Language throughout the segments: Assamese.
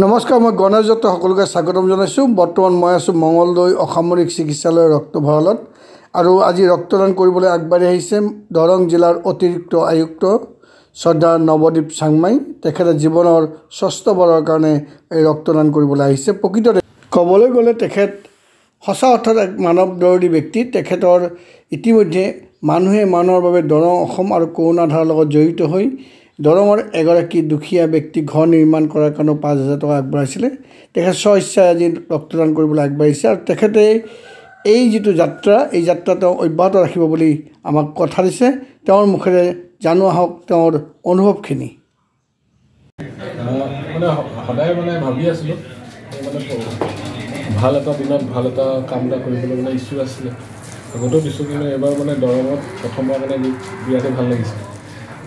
নমস্কাৰ, মই গণেশ দত্ত সকলোকে স্বাগতম জনাইছোঁ। বৰ্তমান মই আছোঁ মঙলদৈ অসামৰিক চিকিৎসালয়ৰ ৰক্তভঁৰালত আৰু আজি ৰক্তদান কৰিবলৈ আগবাঢ়ি আহিছে দৰং জিলাৰ অতিৰিক্ত আয়ুক্ত শ্ৰদ্ধা নৱদ্বীপ চাংমাই। তেখেতে জীৱনৰ ষষ্ঠ বাৰৰ কাৰণে এই ৰক্তদান কৰিবলৈ আহিছে। প্ৰকৃততে ক'বলৈ গ'লে তেখেত সঁচা অৰ্থত এক মানৱ দৰদী ব্যক্তি। তেখেতৰ ইতিমধ্যে মানুহে মানুহৰ বাবে দৰং অসম আৰু কৰোণা ধাৰাৰ লগত জড়িত হৈ দৰঙৰ এগৰাকী দুখীয়া ব্যক্তি ঘৰ নিৰ্মাণ কৰাৰ কাৰণে 5,000 টকা আগবঢ়াইছিলে। তেখেত স্বইচ্ছাই আজি ৰক্তদান কৰিবলৈ আগবাঢ়িছে আৰু তেখেতে এই যিটো যাত্ৰা, এই যাত্ৰা তেওঁ অব্যাহত ৰাখিব বুলি আমাক কথা দিছে। তেওঁৰ মুখেৰে জানো আহক তেওঁৰ অনুভৱখিনি। সদায় ভাবি আছিলোঁ ভাল এটা দিনত ভাল এটা কাম এটা কৰিবলৈ ইচ্ছুক আছিলে। আগতেও দিছোঁ, কিন্তু এবাৰ দৰঙত প্ৰথমবাৰ বিৰাটেই ভাল লাগিছে।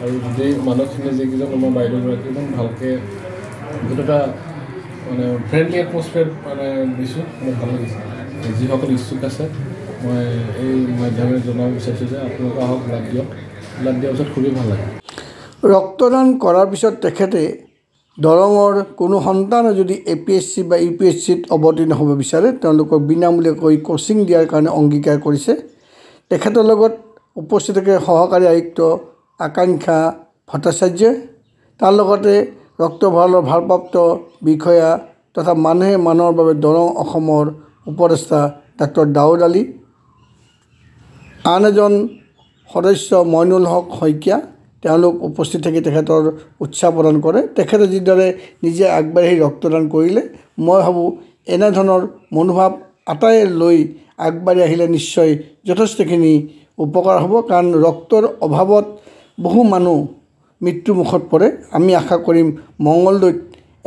আৰু গোটেই মানুহখিনি যিকেইজন আমাৰ বাইদেউগৰাকী ইমান ভালকৈ বহুত এটা ফ্ৰেণ্ডলি এটমছফিয়াৰ দিছোঁ, মোৰ ভাল লাগিছে। যিসকল ইচ্ছুক আছে মই এই মাধ্যমেৰে জনাব বিচাৰিছোঁ যে আপোনালোকে আহক, ব্লাড দিয়ক। ব্লাড দিয়াৰ পিছত খুবেই ভাল লাগে। ৰক্তদান কৰাৰ পিছত তেখেতে দৰঙৰ কোনো সন্তানে যদি APSC বা UPSCত অৱতীৰ্ণ হ'ব বিচাৰে তেওঁলোকক বিনামূলীয়াকৈ কোচিং দিয়াৰ কাৰণে অংগীকাৰ কৰিছে। তেখেতৰ লগত উপস্থিত থাকে সহকাৰী আয়ুক্ত আকাংক্ষা ভট্টাচাৰ্যই, তাৰ লগতে ৰক্তভঁৰালৰ ভাৰপ্ৰাপ্ত বিষয়া তথা মানুহে মানুহৰ বাবে দৰং অসমৰ উপদেষ্টা ডাক্তৰ দাউদ আলী, আন এজন সদস্য মইনুল হক শইকীয়া। তেওঁলোক উপস্থিত থাকি তেখেতৰ উৎসাহ প্ৰদান কৰে। তেখেতে যিদৰে নিজে আগবাঢ়ি ৰক্তদান কৰিলে, মই ভাবোঁ এনেধৰণৰ মনোভাৱ আটাই লৈ আগবাঢ়ি আহিলে নিশ্চয় যথেষ্টখিনি উপকাৰ হ'ব। কাৰণ ৰক্তৰ অভাৱত বহু মানুহ মৃত্যুমুখত পৰে। আমি আশা কৰিম মঙলদৈত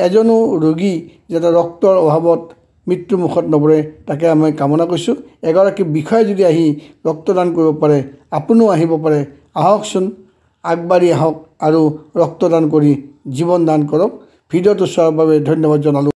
এজনো ৰোগী যাতে ৰক্তৰ অভাৱত মৃত্যুমুখত নপৰে, তাকে আমি কামনা কৰিছোঁ। এগৰাকী বিষয়াই যদি আহি ৰক্তদান কৰিব পাৰে, আপুনিও আহিব পাৰে। আহকচোন, আগবাঢ়ি আহক আৰু ৰক্তদান কৰি জীৱন দান কৰক। ভিডিঅ'টো চোৱাৰ বাবে ধন্যবাদ জনালোঁ।